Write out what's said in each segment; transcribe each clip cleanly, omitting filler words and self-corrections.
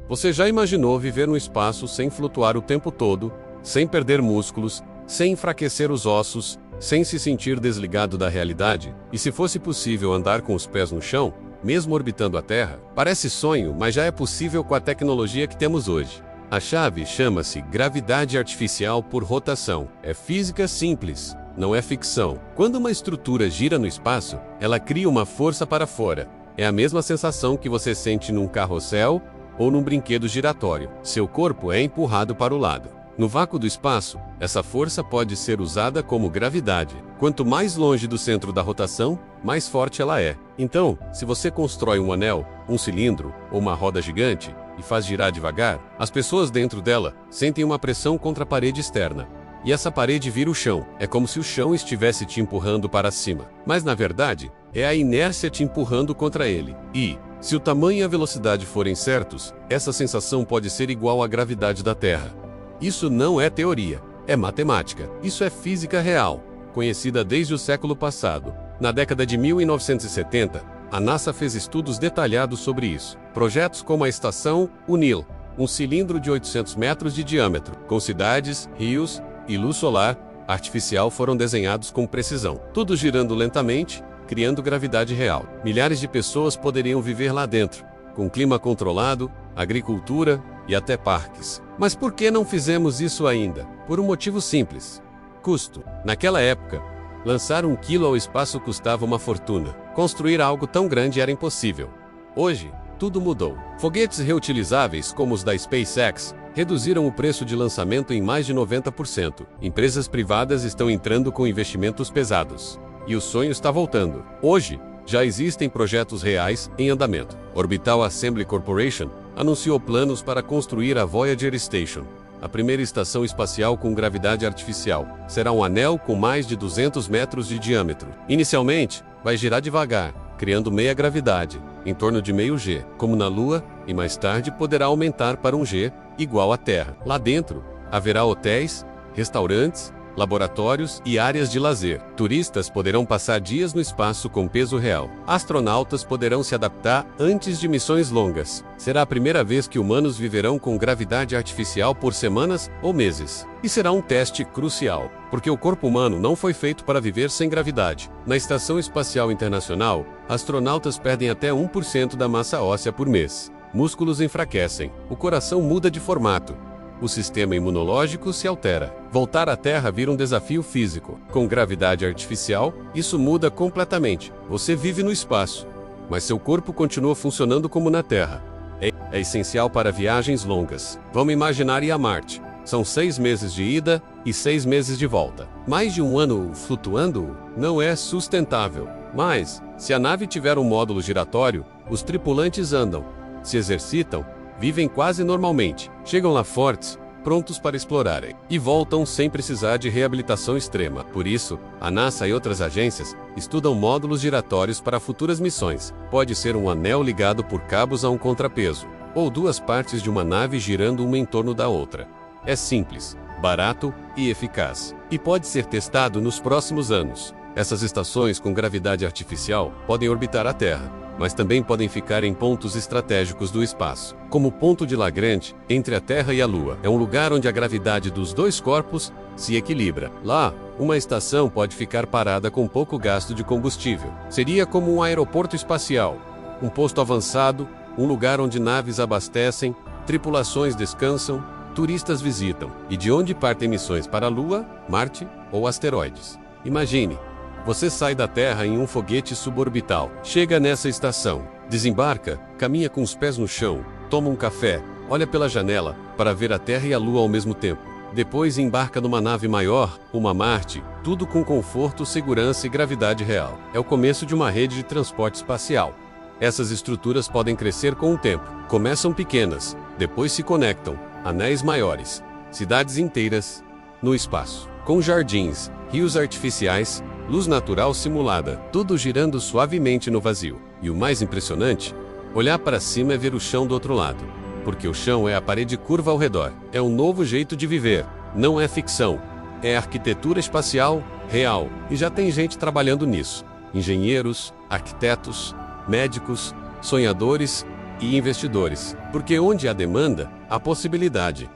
Você já imaginou viver no espaço sem flutuar o tempo todo, sem perder músculos, sem enfraquecer os ossos, sem se sentir desligado da realidade? E se fosse possível andar com os pés no chão, mesmo orbitando a Terra? Parece sonho, mas já é possível com a tecnologia que temos hoje. A chave chama-se gravidade artificial por rotação. É física simples, não é ficção. Quando uma estrutura gira no espaço, ela cria uma força para fora. É a mesma sensação que você sente num carrossel ou num brinquedo giratório. Seu corpo é empurrado para o lado. No vácuo do espaço, essa força pode ser usada como gravidade. Quanto mais longe do centro da rotação, mais forte ela é. Então, se você constrói um anel, um cilindro ou uma roda gigante e faz girar devagar, as pessoas dentro dela sentem uma pressão contra a parede externa. E essa parede vira o chão. É como se o chão estivesse te empurrando para cima. Mas na verdade, é a inércia te empurrando contra ele. E, se o tamanho e a velocidade forem certos, essa sensação pode ser igual à gravidade da Terra. Isso não é teoria, é matemática. Isso é física real, conhecida desde o século passado. Na década de 1970, a NASA fez estudos detalhados sobre isso. Projetos como a estação O'Neill, um cilindro de 800 metros de diâmetro, com cidades, rios e luz solar artificial foram desenhados com precisão. Tudo girando lentamente, criando gravidade real. Milhares de pessoas poderiam viver lá dentro, com clima controlado, agricultura e até parques. Mas por que não fizemos isso ainda? Por um motivo simples: custo. Naquela época, lançar 1 quilo ao espaço custava uma fortuna. Construir algo tão grande era impossível. Hoje, tudo mudou. Foguetes reutilizáveis como os da SpaceX reduziram o preço de lançamento em mais de 90%. Empresas privadas estão entrando com investimentos pesados. E o sonho está voltando. Hoje, já existem projetos reais em andamento. Orbital Assembly Corporation anunciou planos para construir a Voyager Station, a primeira estação espacial com gravidade artificial. Será um anel com mais de 200 metros de diâmetro. Inicialmente, vai girar devagar, criando meia gravidade, em torno de meio G, como na Lua, e mais tarde poderá aumentar para um G, igual à Terra. Lá dentro, haverá hotéis, restaurantes, laboratórios e áreas de lazer. Turistas poderão passar dias no espaço com peso real. Astronautas poderão se adaptar antes de missões longas. Será a primeira vez que humanos viverão com gravidade artificial por semanas ou meses. E será um teste crucial, porque o corpo humano não foi feito para viver sem gravidade. Na Estação Espacial Internacional, astronautas perdem até 1% da massa óssea por mês. Músculos enfraquecem. O coração muda de formato. O sistema imunológico se altera. Voltar à Terra vira um desafio físico. Com gravidade artificial, isso muda completamente. Você vive no espaço, mas seu corpo continua funcionando como na Terra. É essencial para viagens longas. Vamos imaginar ir a Marte. São 6 meses de ida e 6 meses de volta. Mais de um ano flutuando não é sustentável. Mas, se a nave tiver um módulo giratório, os tripulantes andam, se exercitam, vivem quase normalmente, chegam lá fortes, prontos para explorarem, e voltam sem precisar de reabilitação extrema. Por isso, a NASA e outras agências estudam módulos giratórios para futuras missões. Pode ser um anel ligado por cabos a um contrapeso, ou 2 partes de uma nave girando uma em torno da outra. É simples, barato e eficaz, e pode ser testado nos próximos anos. Essas estações com gravidade artificial podem orbitar a Terra, mas também podem ficar em pontos estratégicos do espaço, como o ponto de Lagrange, entre a Terra e a Lua. É um lugar onde a gravidade dos 2 corpos se equilibra. Lá, uma estação pode ficar parada com pouco gasto de combustível. Seria como um aeroporto espacial, um posto avançado, um lugar onde naves abastecem, tripulações descansam, turistas visitam, e de onde partem missões para a Lua, Marte ou asteroides. Imagine, você sai da Terra em um foguete suborbital, chega nessa estação, desembarca, caminha com os pés no chão, toma um café, olha pela janela para ver a Terra e a Lua ao mesmo tempo. Depois embarca numa nave maior, uma Marte, tudo com conforto, segurança e gravidade real. É o começo de uma rede de transporte espacial. Essas estruturas podem crescer com o tempo. Começam pequenas, depois se conectam, anéis maiores, cidades inteiras no espaço, com jardins, rios artificiais, luz natural simulada, tudo girando suavemente no vazio. E o mais impressionante, olhar para cima é ver o chão do outro lado, porque o chão é a parede curva ao redor. É um novo jeito de viver, não é ficção, é arquitetura espacial real, e já tem gente trabalhando nisso. Engenheiros, arquitetos, médicos, sonhadores e investidores, porque onde há demanda, há possibilidade.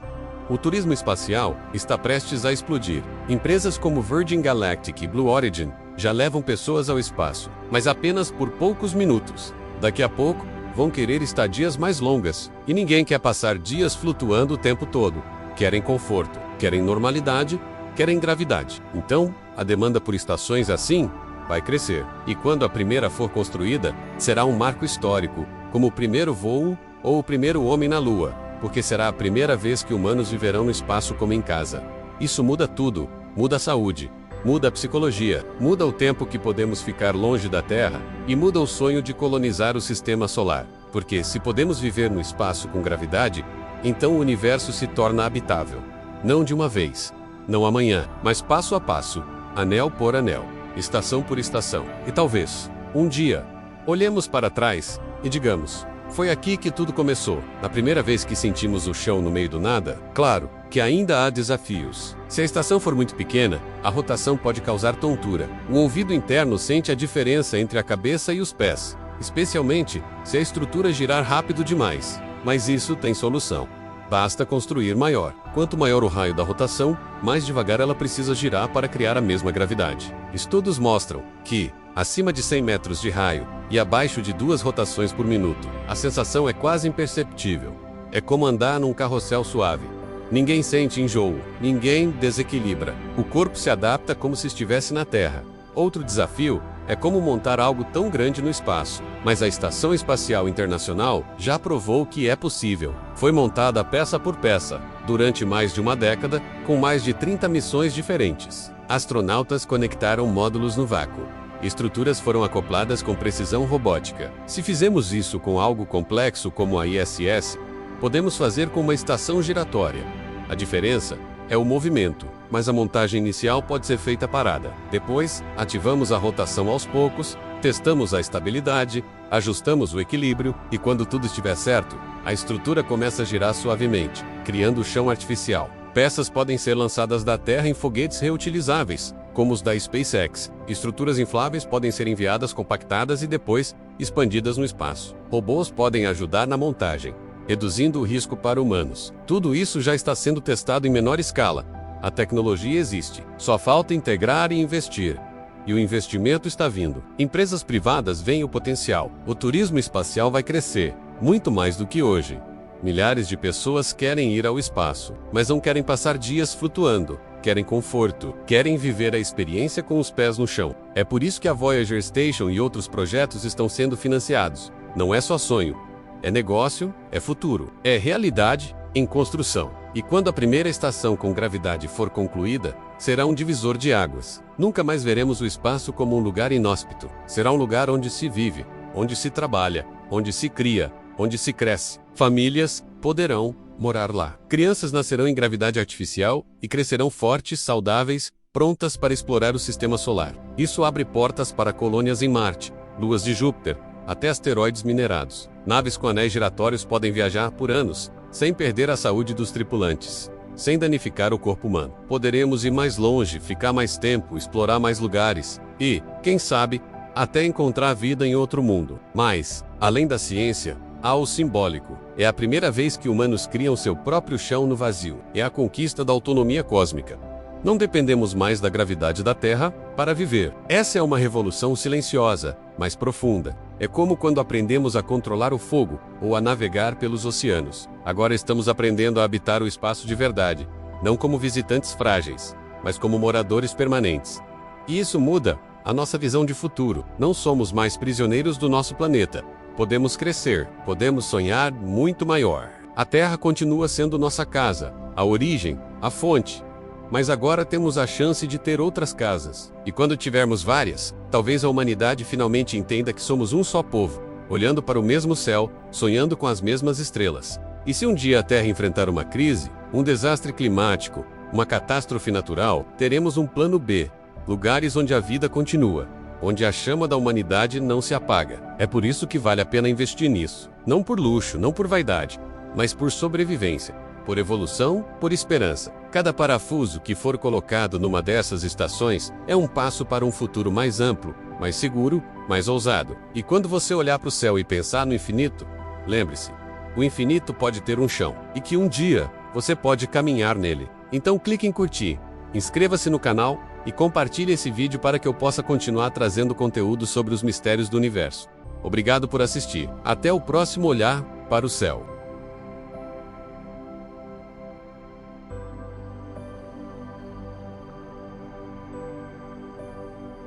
O turismo espacial está prestes a explodir. Empresas como Virgin Galactic e Blue Origin já levam pessoas ao espaço, mas apenas por poucos minutos. Daqui a pouco, vão querer estadias mais longas, e ninguém quer passar dias flutuando o tempo todo. Querem conforto, querem normalidade, querem gravidade. Então, a demanda por estações assim vai crescer. E quando a primeira for construída, será um marco histórico, como o primeiro voo ou o primeiro homem na Lua, porque será a primeira vez que humanos viverão no espaço como em casa. Isso muda tudo, muda a saúde, muda a psicologia, muda o tempo que podemos ficar longe da Terra e muda o sonho de colonizar o sistema solar. Porque se podemos viver no espaço com gravidade, então o universo se torna habitável. Não de uma vez, não amanhã, mas passo a passo, anel por anel, estação por estação. E talvez, um dia, olhemos para trás e digamos: foi aqui que tudo começou. Na primeira vez que sentimos o chão no meio do nada, claro que ainda há desafios. Se a estação for muito pequena, a rotação pode causar tontura. O ouvido interno sente a diferença entre a cabeça e os pés, especialmente se a estrutura girar rápido demais. Mas isso tem solução. Basta construir maior. Quanto maior o raio da rotação, mais devagar ela precisa girar para criar a mesma gravidade. Estudos mostram que, acima de 100 metros de raio e abaixo de 2 rotações por minuto, a sensação é quase imperceptível. É como andar num carrossel suave. Ninguém sente enjoo, ninguém desequilibra. O corpo se adapta como se estivesse na Terra. Outro desafio é como montar algo tão grande no espaço. Mas a Estação Espacial Internacional já provou que é possível. Foi montada peça por peça, durante mais de uma década, com mais de 30 missões diferentes. Astronautas conectaram módulos no vácuo. Estruturas foram acopladas com precisão robótica. Se fizemos isso com algo complexo como a ISS, podemos fazer com uma estação giratória. A diferença é o movimento, mas a montagem inicial pode ser feita parada. Depois, ativamos a rotação aos poucos, testamos a estabilidade, ajustamos o equilíbrio e quando tudo estiver certo, a estrutura começa a girar suavemente, criando chão artificial. Peças podem ser lançadas da Terra em foguetes reutilizáveis, como os da SpaceX. Estruturas infláveis podem ser enviadas compactadas e depois expandidas no espaço. Robôs podem ajudar na montagem, reduzindo o risco para humanos. Tudo isso já está sendo testado em menor escala. A tecnologia existe, só falta integrar e investir. E o investimento está vindo. Empresas privadas veem o potencial. O turismo espacial vai crescer, muito mais do que hoje. Milhares de pessoas querem ir ao espaço, mas não querem passar dias flutuando. Querem conforto, querem viver a experiência com os pés no chão. É por isso que a Voyager Station e outros projetos estão sendo financiados. Não é só sonho. É negócio, é futuro, é realidade em construção. E quando a primeira estação com gravidade for concluída, será um divisor de águas. Nunca mais veremos o espaço como um lugar inóspito. Será um lugar onde se vive, onde se trabalha, onde se cria, onde se cresce. Famílias poderão morar lá. Crianças nascerão em gravidade artificial e crescerão fortes, saudáveis, prontas para explorar o sistema solar. Isso abre portas para colônias em Marte, luas de Júpiter, até asteroides minerados. Naves com anéis giratórios podem viajar por anos, sem perder a saúde dos tripulantes, sem danificar o corpo humano. Poderemos ir mais longe, ficar mais tempo, explorar mais lugares e, quem sabe, até encontrar vida em outro mundo. Mas, além da ciência, há o simbólico. É a primeira vez que humanos criam seu próprio chão no vazio. É a conquista da autonomia cósmica. Não dependemos mais da gravidade da Terra para viver. Essa é uma revolução silenciosa, mas profunda. É como quando aprendemos a controlar o fogo ou a navegar pelos oceanos. Agora estamos aprendendo a habitar o espaço de verdade, não como visitantes frágeis, mas como moradores permanentes. E isso muda a nossa visão de futuro. Não somos mais prisioneiros do nosso planeta. Podemos crescer, podemos sonhar muito maior. A Terra continua sendo nossa casa, a origem, a fonte. Mas agora temos a chance de ter outras casas. E quando tivermos várias, talvez a humanidade finalmente entenda que somos um só povo, olhando para o mesmo céu, sonhando com as mesmas estrelas. E se um dia a Terra enfrentar uma crise, um desastre climático, uma catástrofe natural, teremos um plano B, lugares onde a vida continua, onde a chama da humanidade não se apaga. É por isso que vale a pena investir nisso. Não por luxo, não por vaidade, mas por sobrevivência. Por evolução, por esperança. Cada parafuso que for colocado numa dessas estações é um passo para um futuro mais amplo, mais seguro, mais ousado. E quando você olhar para o céu e pensar no infinito, Lembre-se, o infinito pode ter um chão, e que um dia, você pode caminhar nele. Então clique em curtir, inscreva-se no canal, e compartilhe esse vídeo para que eu possa continuar trazendo conteúdo sobre os mistérios do universo. Obrigado por assistir. Até o próximo Olhar para o Céu.